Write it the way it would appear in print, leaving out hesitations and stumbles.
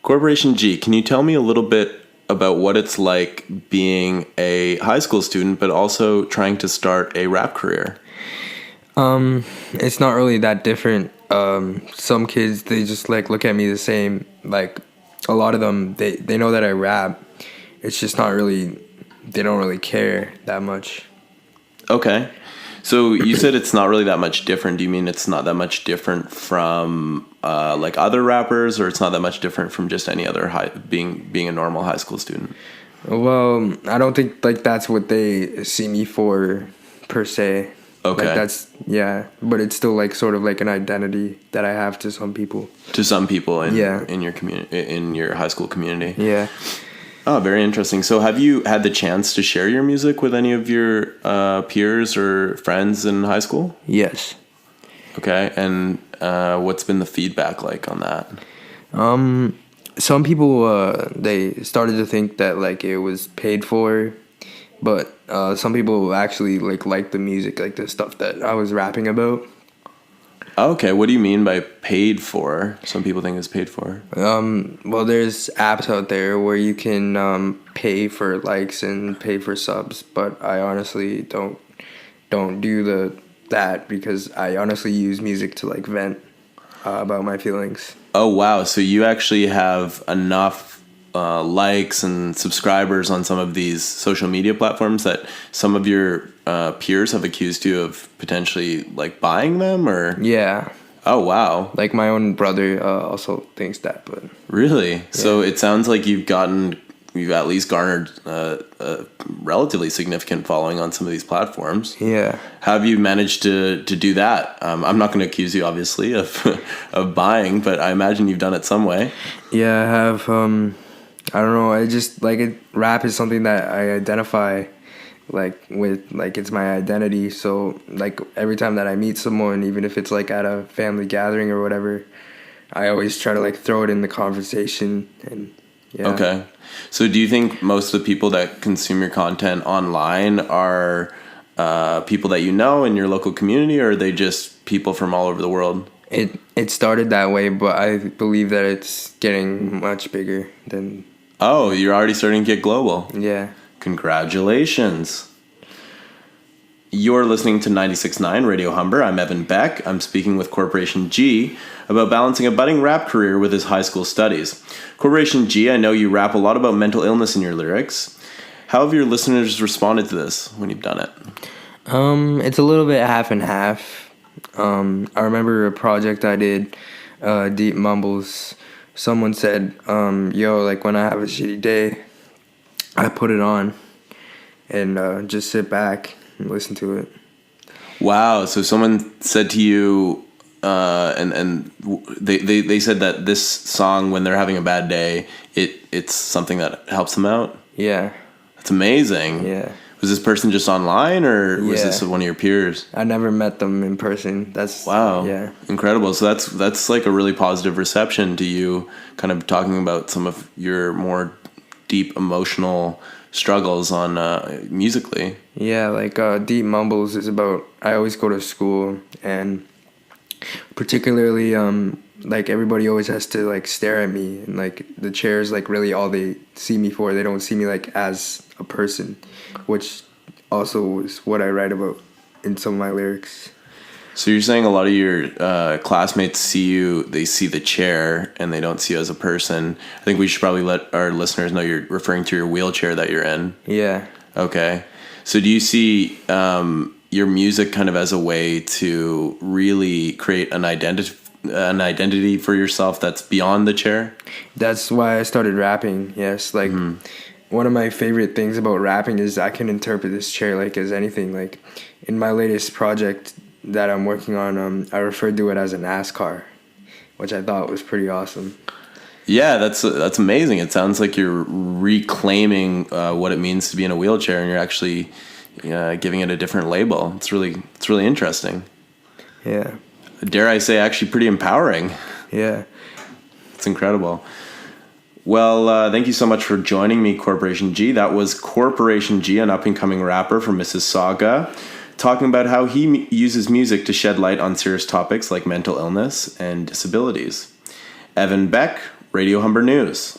Corporation G, can you tell me a little bit about what it's like being a high school student, but also trying to start a rap career? It's not really that different. Some kids, they just like look at me the same. Like a lot of them, they know that I rap. It's just not really, they don't really care that much. Okay. So you said it's not really that much different. Do you mean it's not that much different from like other rappers, or it's not that much different from just any other being a normal high school student? Well, I don't think like that's what they see me for per se. Okay. Like that's, yeah, but it's still like sort of like an identity that I have to some people. To some people in your community, in your high school community. Yeah. Oh, very interesting. So have you had the chance to share your music with any of your peers or friends in high school? Yes. Okay. And what's been the feedback like on that? Some people, they started to think that like it was paid for, but some people actually like the music, like the stuff that I was rapping about. Okay, what do you mean by paid for? Some people think it's paid for. Well, there's apps out there where you can pay for likes and pay for subs, but I honestly don't do that because I honestly use music to like vent about my feelings. Oh wow! So you actually have enough likes and subscribers on some of these social media platforms that some of your peers have accused you of potentially like buying them, or? Yeah. Oh wow! Like my own brother also thinks that, but really, yeah. So it sounds like you've at least garnered a relatively significant following on some of these platforms. Yeah. How have you managed to do that? I'm not going to accuse you, obviously, of buying, but I imagine you've done it some way. Yeah, I have. I don't know. I just like it. Rap is something that I identify like with, like it's my identity. So like every time that I meet someone, even if it's like at a family gathering or whatever, I always try to like throw it in the conversation. And yeah. Okay. So do you think most of the people that consume your content online are people that you know in your local community, or are they just people from all over the world? It started that way, but I believe that it's getting much bigger than... Oh, you're already starting to get global. Yeah. Congratulations. You're listening to 96.9 Radio Humber. I'm Evan Beck. I'm speaking with Corporation G about balancing a budding rap career with his high school studies. Corporation G, I know you rap a lot about mental illness in your lyrics. How have your listeners responded to this when you've done it? It's a little bit half and half. I remember a project I did, Deep Mumbles. Someone said, yo, like when I have a shitty day, I put it on and just sit back and listen to it. Wow. So someone said to you, and they said that this song, when they're having a bad day, it's something that helps them out? Yeah. That's amazing. Yeah. Was this person just online, or was this one of your peers? I never met them in person. That's wow. Yeah. Incredible. So that's like a really positive reception to you kind of talking about some of your more deep emotional struggles on musically. Yeah, like Deep Mumbles is about, I always go to school, and particularly like everybody always has to like stare at me, and like the chair is like really all they see me for. They don't see me like as a person, which also is what I write about in some of my lyrics. So you're saying a lot of your classmates they see the chair and they don't see you as a person. I think we should probably let our listeners know you're referring to your wheelchair that you're in. Yeah. Okay. So do you see your music kind of as a way to really create an identity for yourself that's beyond the chair? That's why I started rapping. Yes. Like one of my favorite things about rapping is I can interpret this chair like as anything. Like in my latest project that I'm working on, I referred to it as a NASCAR, which I thought was pretty awesome. Yeah, that's amazing. It sounds like you're reclaiming what it means to be in a wheelchair, and you're actually giving it a different label. It's really interesting. Yeah. Dare I say, actually pretty empowering. Yeah. It's incredible. Well, thank you so much for joining me, Corporation G. That was Corporation G, an up-and-coming rapper from Mississauga, talking about how he uses music to shed light on serious topics like mental illness and disabilities. Evan Beck Radio Humber News.